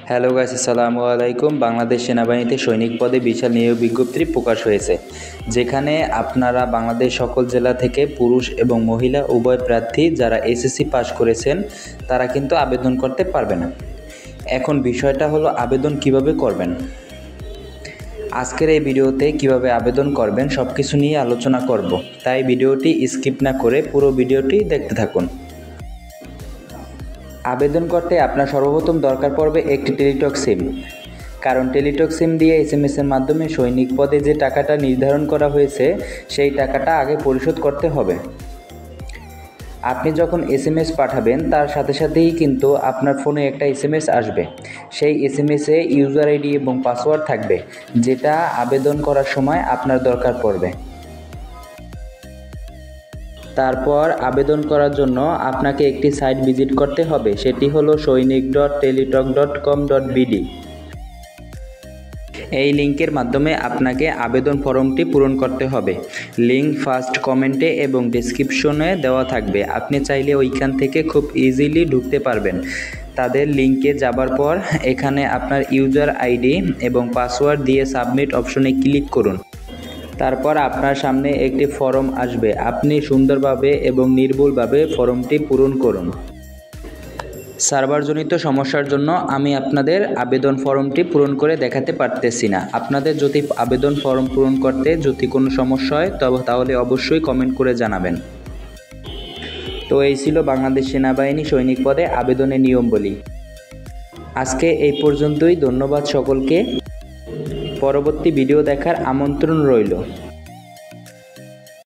Hello guys, আসসালামু আলাইকুম। বাংলাদেশ সেনাবাহিনীতে সৈনিক পদে বিশাল নিয়োগ বিজ্ঞপ্তি প্রকাশ হয়েছে, যেখানে আপনারা বাংলাদেশ সকল জেলা থেকে পুরুষ এবং মহিলা উভয় প্রার্থী যারা এসএসসি পাস করেছেন তারা কিন্তু আবেদন করতে পারবে না। এখন বিষয়টা হলো আবেদন কিভাবে করবেন। আজকের এই ভিডিওতে কিভাবে আবেদন করবেন সব কিছু নিয়ে আলোচনা করব, তাই ভিডিওটি স্কিপ না করে পুরো ভিডিওটি দেখতে থাকুন। আবেদন করতে আপনার সর্বপ্রথম দরকার পড়বে একটি টেলিটক সিম, কারণ টেলিটক সিম দিয়ে এসএমএসের মাধ্যমে সৈনিক পদে যে টাকাটা নির্ধারণ করা হয়েছে সেই টাকাটা আগে পরিশোধ করতে হবে। আপনি যখন এসএমএস পাঠাবেন তার সাথে সাথেই কিন্তু আপনার ফোনে একটা এসএমএস আসবে। সেই এসএমএসে ইউজার আইডি এবং পাসওয়ার্ড থাকবে, যেটা আবেদন করার সময় আপনার দরকার পড়বে। তারপর আবেদন করার জন্য আপনাকে একটি সাইট ভিজিট করতে হবে, সেটি হলো sainik.teletalk.com.bd। এই লিঙ্কের মাধ্যমে আপনাকে আবেদন ফর্মটি পূরণ করতে হবে। লিঙ্ক ফার্স্ট কমেন্টে এবং ডেসক্রিপশনে দেওয়া থাকবে, আপনি চাইলে ওইখান থেকে খুব ইজিলি ঢুকতে পারবেন। তাদের লিঙ্কে যাবার পর এখানে আপনার ইউজার আইডি এবং পাসওয়ার্ড দিয়ে সাবমিট অপশনে ক্লিক করুন। তারপর আপনার সামনে একটি ফর্ম আসবে, আপনি সুন্দরভাবে এবং নির্ভুলভাবে ফর্মটি পূরণ করুন। সার্ভারজনিত সমস্যার জন্য আমি আপনাদের আবেদন ফর্মটি পূরণ করে দেখাতে পারতেছি না। আপনাদের যদি আবেদন ফর্ম পূরণ করতে যদি কোনো সমস্যা হয় তাহলে অবশ্যই কমেন্ট করে জানাবেন। তো এই ছিল বাংলাদেশ সেনাবাহিনী সৈনিক পদে আবেদনের নিয়মাবলী। আজকে এই পর্যন্তই। ধন্যবাদ সকলকে। পরবর্তী ভিডিও দেখার আমন্ত্রণ রইল।